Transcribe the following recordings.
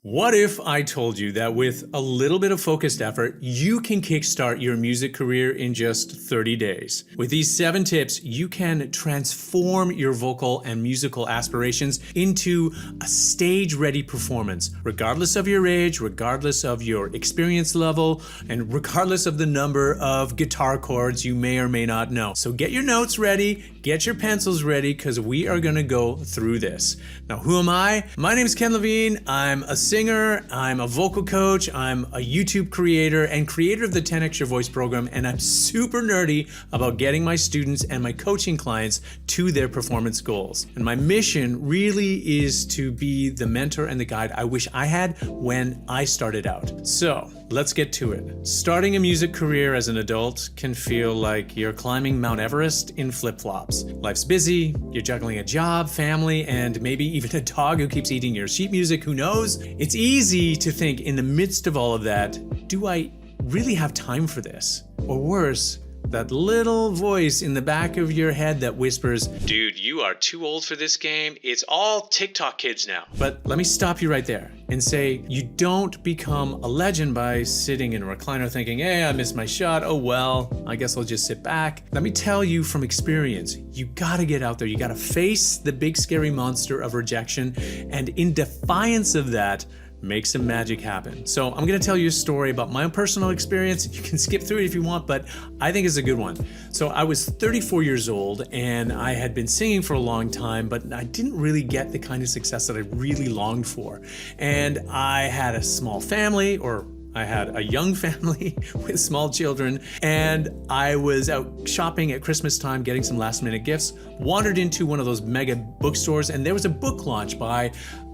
What if I told you that with a little bit of focused effort, you can kickstart your music career in just 30 days? With these 7 tips, you can transform your vocal and musical aspirations into a stage-ready performance, regardless of your age, regardless of your experience level, and regardless of the number of guitar chords you may or may not know. So get your notes ready, get your pencils ready, because we are going to go through this. Now, who am I? My name is Ken Levine. I'm a singer, I'm a vocal coach, I'm a YouTube creator and creator of the 10X Your Voice program, and I'm super nerdy about getting my students and my coaching clients to their performance goals. And my mission really is to be the mentor and the guide I wish I had when I started out. So let's get to it. Starting a music career as an adult can feel like you're climbing Mount Everest in flip-flops. Life's busy, you're juggling a job, family, and maybe even a dog who keeps eating your sheet music, who knows? It's easy to think in the midst of all of that, do I really have time for this? Or worse, that little voice in the back of your head that whispers, dude, you are too old for this game. It's all TikTok kids now. But let me stop you right there and say, you don't become a legend by sitting in a recliner thinking, hey, I missed my shot. Oh, well, I guess I'll just sit back. Let me tell you from experience, you gotta get out there. You gotta face the big scary monster of rejection. And in defiance of that, make some magic happen. So I'm gonna tell you a story about my own personal experience. You can skip through it if you want, but I think it's a good one. So I was 34 years old and I had been singing for a long time, but I didn't really get the kind of success that I really longed for. And I had a small family, or I had a young family with small children, and I was out shopping at Christmas time, getting some last minute gifts, wandered into one of those mega bookstores, and there was a book launch by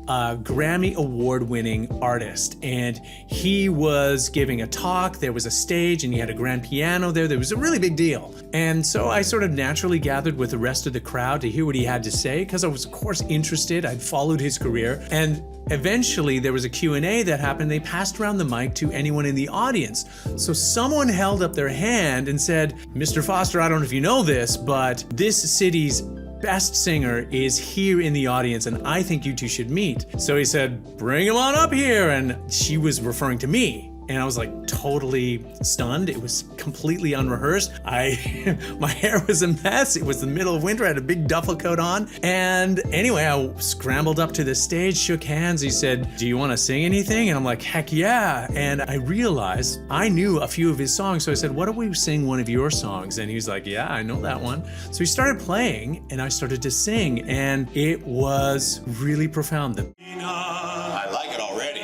a Grammy award-winning artist, and he was giving a talk. There was a stage and he had a grand piano there. There was a really big deal. And so I sort of naturally gathered with the rest of the crowd to hear what he had to say, because I was of course interested. I'd followed his career, and eventually there was a Q&A that happened. They passed around the mic to anyone in the audience. So someone held up their hand and said, Mr. Foster, I don't know if you know this, but this city's best singer is here in the audience and I think you two should meet. So he said, bring him on up here. And she was referring to me. And I was like totally stunned. It was completely unrehearsed. My hair was a mess. It was the middle of winter. I had a big duffel coat on. And anyway, I scrambled up to the stage, shook hands. He said, do you want to sing anything? And I'm like, heck yeah. And I realized I knew a few of his songs. So I said, why don't we sing one of your songs? And he was like, yeah, I know that one. So he started playing and I started to sing, and it was really profound. I like it already.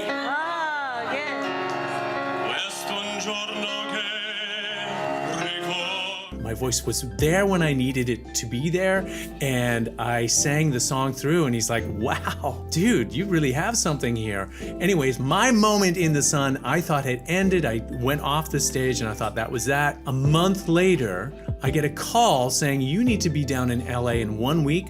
My voice was there when I needed it to be there, and I sang the song through, and he's like, wow, dude, you really have something here. Anyways, my moment in the sun, I thought had ended. I went off the stage and I thought that was that. A month later, I get a call saying, you need to be down in LA in 1 week.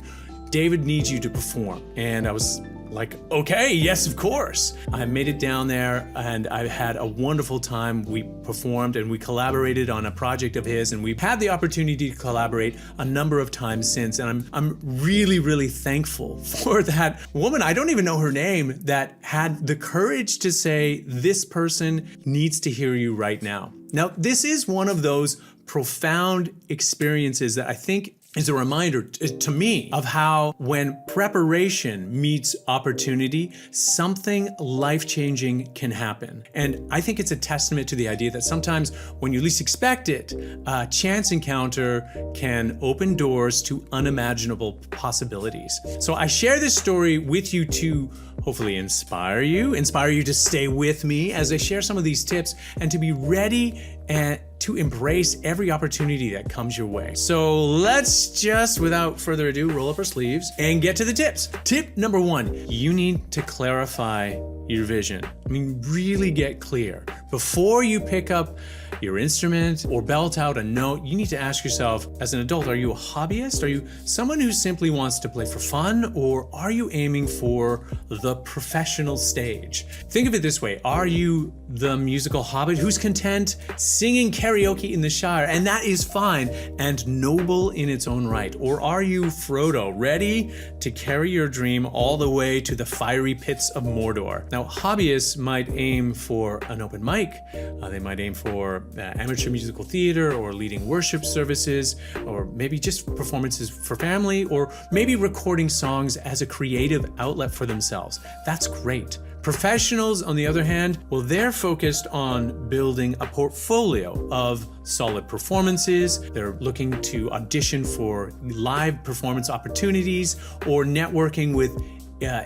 David needs you to perform. And I was like, okay, yes, of course. I made it down there and I had a wonderful time. We performed and we collaborated on a project of his, and we've had the opportunity to collaborate a number of times since. And I'm really, really thankful for that woman, I don't even know her name, that had the courage to say, this person needs to hear you right now. Now, this is one of those profound experiences that I think is a reminder to me of how when preparation meets opportunity, something life-changing can happen. And I think it's a testament to the idea that sometimes when you least expect it, a chance encounter can open doors to unimaginable possibilities. So I share this story with you to hopefully inspire you to stay with me as I share some of these tips and to be ready and to embrace every opportunity that comes your way. So let's just, without further ado, roll up our sleeves and get to the tips. Tip number 1, you need to clarify your vision. I mean, really get clear. Before you pick up your instrument or belt out a note, you need to ask yourself, as an adult, are you a hobbyist? Are you someone who simply wants to play for fun, or are you aiming for the professional stage? Think of it this way. Are you the musical hobbit who's content singing karaoke in the Shire, and that is fine and noble in its own right? Or are you Frodo, ready to carry your dream all the way to the fiery pits of Mordor? Now, hobbyists might aim for an open mic. They might aim for amateur musical theater or leading worship services, or maybe just performances for family, or maybe recording songs as a creative outlet for themselves. That's great. Professionals, on the other hand, well, they're focused on building a portfolio of solid performances. They're looking to audition for live performance opportunities or networking with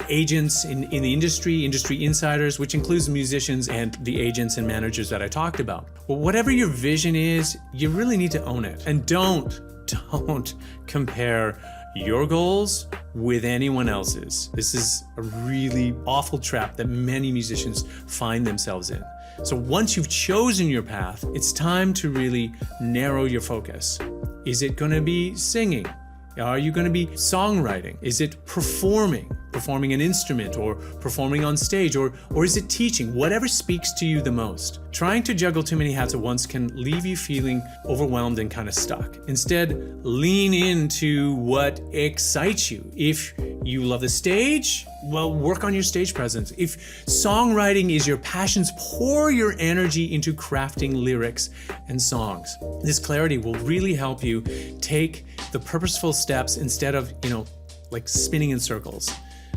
agents in the industry insiders, which includes musicians and the agents and managers that I talked about. Well, whatever your vision is, you really need to own it. And don't compare your goals with anyone else's. This is a really awful trap that many musicians find themselves in. So once you've chosen your path, it's time to really narrow your focus. Is it going to be singing? Are you going to be songwriting? Is it performing an instrument, or performing on stage, or is it teaching? Whatever speaks to you the most. Trying to juggle too many hats at once can leave you feeling overwhelmed and kind of stuck. Instead, lean into what excites you. If you love the stage, well, work on your stage presence. If songwriting is your passions, pour your energy into crafting lyrics and songs. This clarity will really help you take the purposeful steps instead of, like spinning in circles.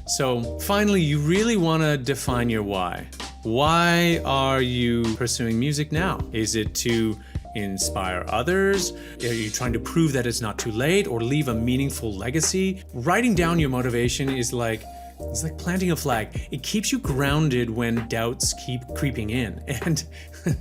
So finally, you really want to define your why. Why are you pursuing music now? Is it to inspire others? Are you trying to prove that it's not too late or leave a meaningful legacy? Writing down your motivation is like planting a flag. It keeps you grounded when doubts keep creeping in. And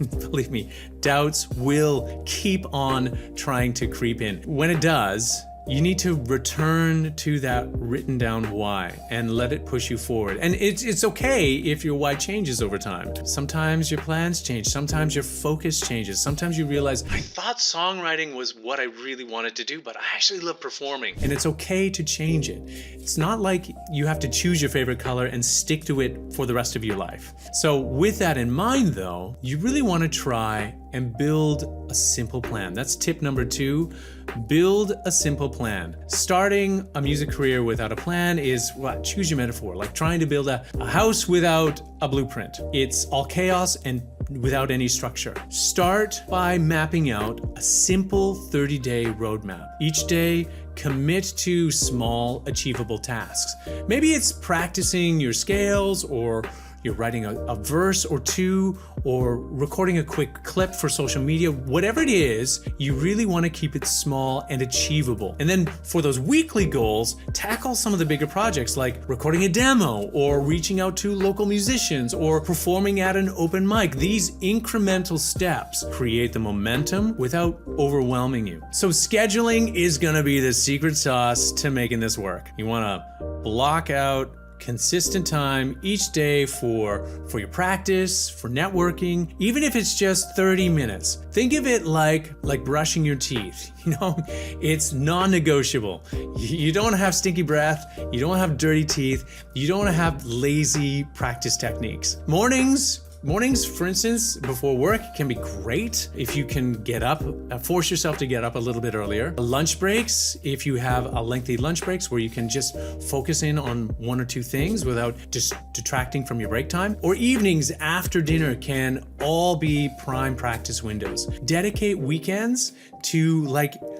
believe me, doubts will keep on trying to creep in. When it does, you need to return to that written down why and let it push you forward. And it's okay if your why changes over time. Sometimes your plans change. Sometimes your focus changes. Sometimes you realize, I thought songwriting was what I really wanted to do, but I actually love performing. And it's okay to change it. It's not like you have to choose your favorite color and stick to it for the rest of your life. So with that in mind, though, you really want to try and build a simple plan. That's tip number 2. Build a simple plan. Starting a music career without a plan is, choose your metaphor, like trying to build a house without a blueprint. It's all chaos and without any structure. Start by mapping out a simple 30-day roadmap. Each day, commit to small, achievable tasks. Maybe it's practicing your scales, or you're writing a verse or two, or recording a quick clip for social media. Whatever it is, you really want to keep it small and achievable. And then for those weekly goals, tackle some of the bigger projects like recording a demo, or reaching out to local musicians, or performing at an open mic. These incremental steps create the momentum without overwhelming you. So scheduling is going to be the secret sauce to making this work. You want to block out consistent time each day for your practice, for networking, even if it's just 30 minutes. Think of it like brushing your teeth. It's non-negotiable. You don't have stinky breath, you don't have dirty teeth, you don't have lazy practice techniques. Mornings, for instance, before work can be great if you can get up, force yourself to get up a little bit earlier. Lunch breaks, if you have a lengthy lunch breaks where you can just focus in on one or two things without just detracting from your break time. Or evenings after dinner can all be prime practice windows. Dedicate weekends to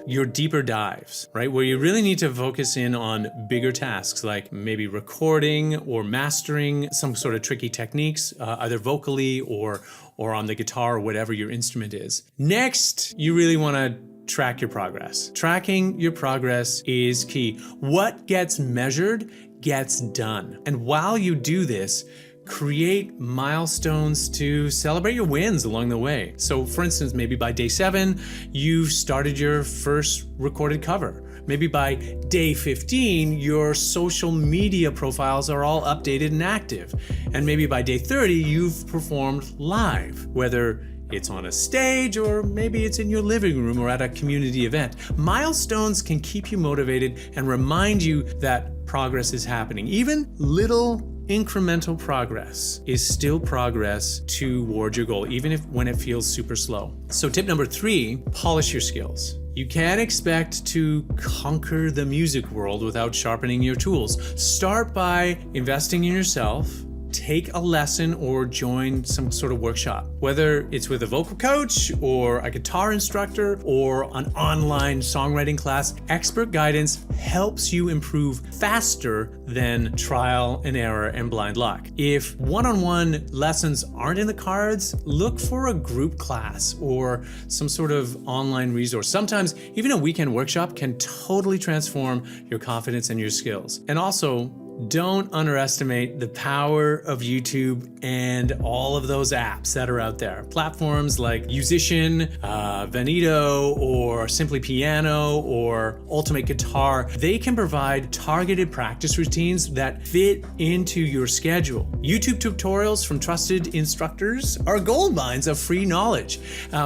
your deeper dives, right? Where you really need to focus in on bigger tasks, like maybe recording or mastering some sort of tricky techniques, either vocally or on the guitar or whatever your instrument is. Next, you really want to track your progress. Tracking your progress is key. What gets measured gets done. And while you do this, create milestones to celebrate your wins along the way. So for instance, maybe by day 7, you've started your first recorded cover. Maybe by day 15, your social media profiles are all updated and active. And maybe by day 30, you've performed live, whether it's on a stage, or maybe it's in your living room or at a community event. Milestones can keep you motivated and remind you that progress is happening. Even little incremental progress is still progress toward your goal, even when it feels super slow. So tip number 3, polish your skills. You can't expect to conquer the music world without sharpening your tools. Start by investing in yourself. Take a lesson or join some sort of workshop, whether it's with a vocal coach or a guitar instructor or an online songwriting class. Expert guidance helps you improve faster than trial and error and blind luck. If one-on-one lessons aren't in the cards, look for a group class or some sort of online resource. Sometimes even a weekend workshop can totally transform your confidence and your skills. And also, don't underestimate the power of YouTube and all of those apps that are out there. Platforms like Musician, Veneto, or Simply Piano, or Ultimate Guitar, they can provide targeted practice routines that fit into your schedule. YouTube tutorials from trusted instructors are gold mines of free knowledge.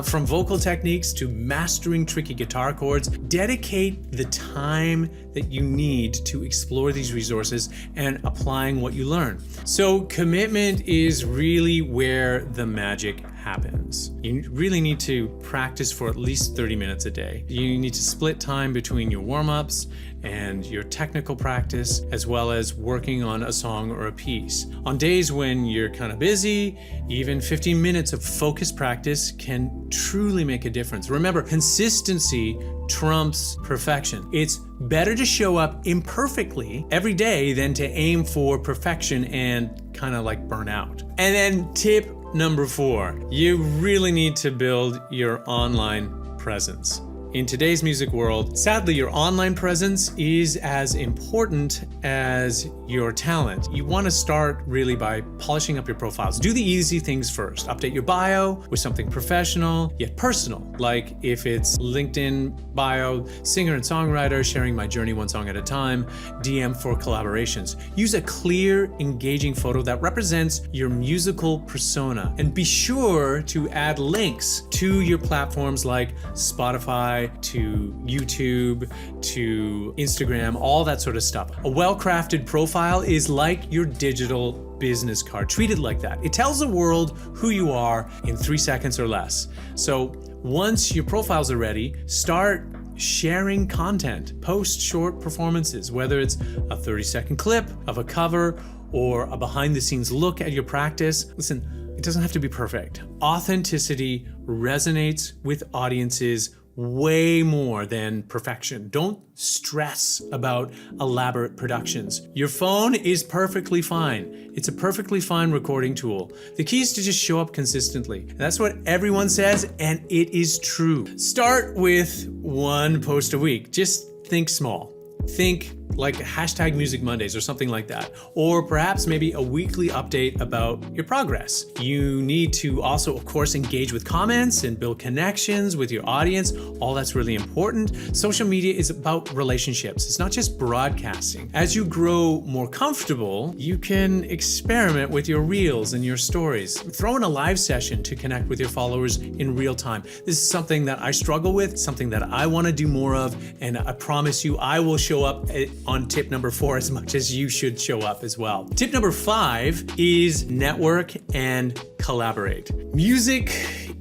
From vocal techniques to mastering tricky guitar chords, dedicate the time that you need to explore these resources and applying what you learn. So commitment is really where the magic happens. You really need to practice for at least 30 minutes a day. You need to split time between your warm-ups and your technical practice, as well as working on a song or a piece. On days when you're kind of busy, even 15 minutes of focused practice can truly make a difference. Remember, consistency trumps perfection. It's better to show up imperfectly every day than to aim for perfection and kind of like burn out. And then tip number 4, you really need to build your online presence. In today's music world, sadly, your online presence is as important as your talent. You want to start really by polishing up your profiles. Do the easy things first. Update your bio with something professional yet personal, like if it's LinkedIn bio, singer and songwriter, sharing my journey one song at a time, DM for collaborations. Use a clear, engaging photo that represents your musical persona, and be sure to add links to your platforms like Spotify, to YouTube, to Instagram, all that sort of stuff. A well-crafted profile is like your digital business card. Treat it like that. It tells the world who you are in 3 seconds or less. So once your profiles are ready, start sharing content. Post short performances, whether it's a 30-second clip of a cover or a behind-the-scenes look at your practice. Listen, it doesn't have to be perfect. Authenticity resonates with audiences way more than perfection. Don't stress about elaborate productions. Your phone is perfectly fine. It's a perfectly fine recording tool. The key is to just show up consistently. And that's what everyone says, and it is true. Start with 1 post a week. Just think small. Think like hashtag Music Mondays or something like that. Or perhaps maybe a weekly update about your progress. You need to also, of course, engage with comments and build connections with your audience. All that's really important. Social media is about relationships. It's not just broadcasting. As you grow more comfortable, you can experiment with your reels and your stories. Throw in a live session to connect with your followers in real time. This is something that I struggle with, something that I want to do more of, and I promise you I will show up on tip number 4 as much as you should show up as well. Tip number 5 is network and collaborate. Music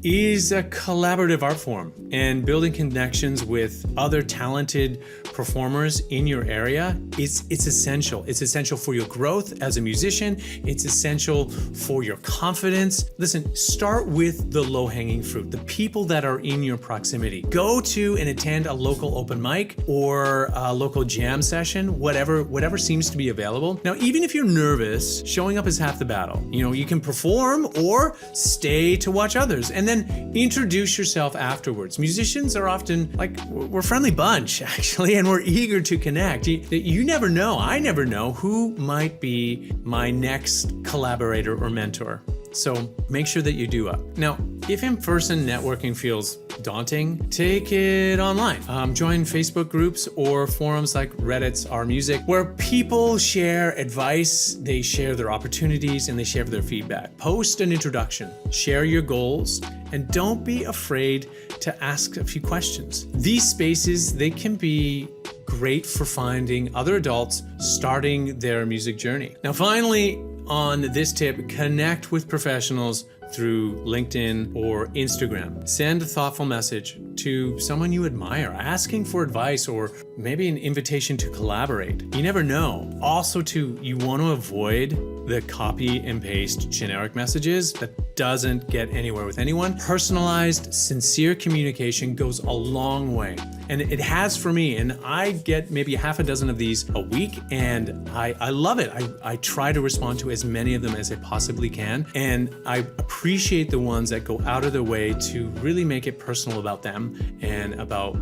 is a collaborative art form, and building connections with other talented performers in your area, it's essential. It's essential for your growth as a musician. It's essential for your confidence. Listen, start with the low-hanging fruit, the people that are in your proximity. Go to and attend a local open mic or a local jam session, whatever seems to be available. Now, even if you're nervous, showing up is half the battle. You can perform or stay to watch others, and then introduce yourself afterwards. Musicians are often we're a friendly bunch, actually, and we're eager to connect. You never know, I never know who might be my next collaborator or mentor. So make sure that you do up. Now, If in-person networking feels daunting, take it online. Join Facebook groups or forums like Reddit's Our Music, where people share advice, they share their opportunities, and they share their feedback. Post an introduction, share your goals, and don't be afraid to ask a few questions. These spaces, they can be great for finding other adults starting their music journey. Now, finally, on this tip, connect with professionals through LinkedIn or Instagram. Send a thoughtful message to someone you admire, asking for advice or maybe an invitation to collaborate. You never know. Also, you want to avoid the copy and paste generic messages that doesn't get anywhere with anyone. Personalized, sincere communication goes a long way. And it has for me, and I get maybe half a dozen of these a week, and I love it. I try to respond to as many of them as I possibly can, and I appreciate the ones that go out of their way to really make it personal about them and about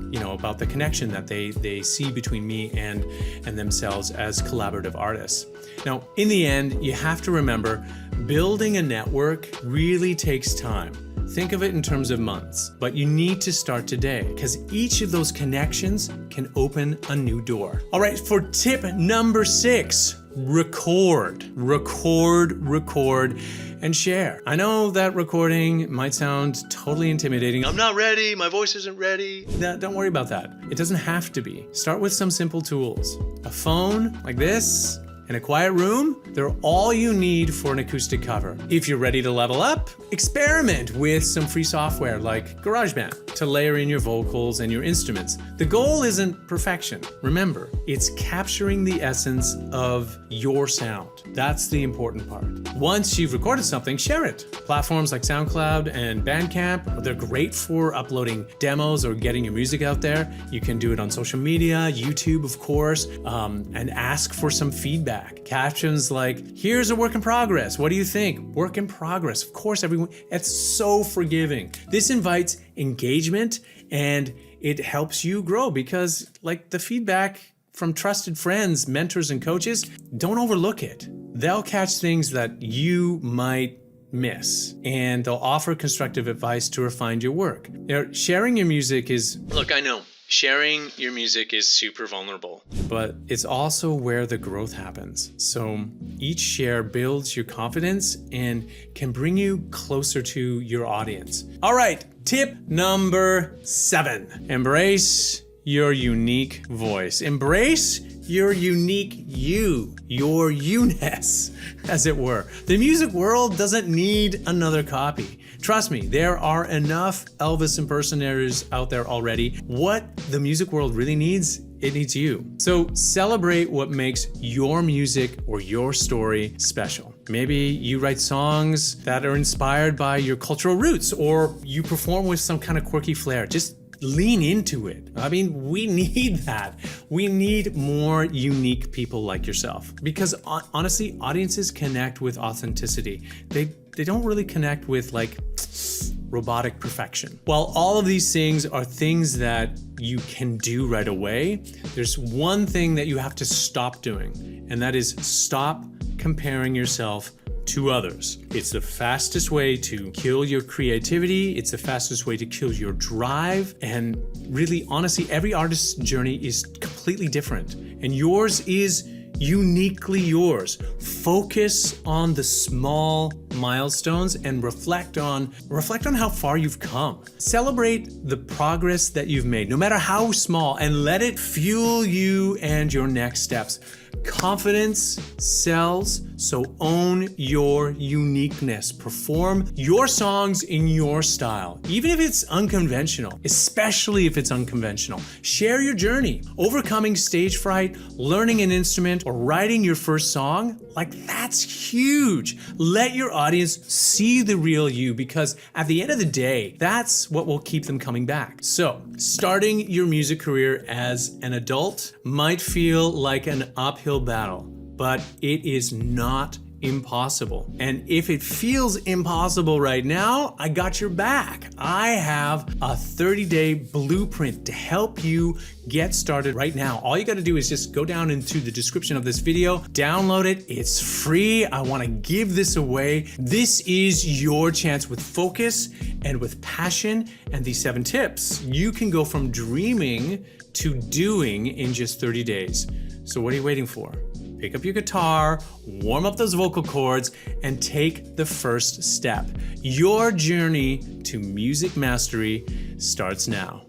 the connection that they see between me and themselves as collaborative artists. Now, in the end, you have to remember, building a network really takes time. Think of it in terms of months, but you need to start today because each of those connections can open a new door. All right, for tip number 6, record, and share. I know that recording might sound totally intimidating. I'm not ready, my voice isn't ready. Don't worry about that. It doesn't have to be. Start with some simple tools. A phone like this, in a quiet room, they're all you need for an acoustic cover. If you're ready to level up, experiment with some free software like GarageBand to layer in your vocals and your instruments. The goal isn't perfection. Remember, it's capturing the essence of your sound. That's the important part. Once you've recorded something, share it. Platforms like SoundCloud and Bandcamp, they're great for uploading demos or getting your music out there. You can do it on social media, YouTube, of course, and ask for some feedback. Captions like, here's a work in progress. What do you think? Work in progress. Of course, everyone, it's so forgiving. This invites engagement and it helps you grow because like the feedback from trusted friends, mentors, and coaches, don't overlook it. They'll catch things that you might miss and they'll offer constructive advice to refine your work. Sharing your music is, look, I know, sharing your music is super vulnerable, but it's also where the growth happens. So each share builds your confidence and can bring you closer to your audience. All right, tip number 7, embrace your unique voice. Embrace your unique you, your you-ness, as it were. The music world doesn't need another copy. Trust me, there are enough Elvis impersonators out there already. What the music world really needs, it needs you. So celebrate what makes your music or your story special. Maybe you write songs that are inspired by your cultural roots, or you perform with some kind of quirky flair. Just lean into it. I mean, we need that. We need more unique people like yourself because honestly, audiences connect with authenticity. They don't really connect with like robotic perfection. While all of these things are things that you can do right away, there's one thing that you have to stop doing, and that is stop comparing yourself to others. It's the fastest way to kill your creativity. It's the fastest way to kill your drive. And really, honestly, every artist's journey is completely different. And yours is uniquely yours. Focus on the small milestones and reflect on how far you've come. Celebrate the progress that you've made, no matter how small, and let it fuel you and your next steps. Confidence sells, so own your uniqueness. Perform your songs in your style, even if it's unconventional, especially if it's unconventional. Share your journey, overcoming stage fright, learning an instrument, or writing your first song. Like, that's huge. Let your audience see the real you, because at the end of the day, that's what will keep them coming back. So, starting your music career as an adult might feel like an uphill battle, but it is not impossible. And if it feels impossible right now, I got your back. I have a 30-day blueprint to help you get started right now. All you got to do is just go down into the description of this video, download it. It's free. I want to give this away. This is your chance with focus and with passion and these 7 tips. You can go from dreaming to doing in just 30 days. So what are you waiting for? Pick up your guitar, warm up those vocal cords, and take the first step. Your journey to music mastery starts now.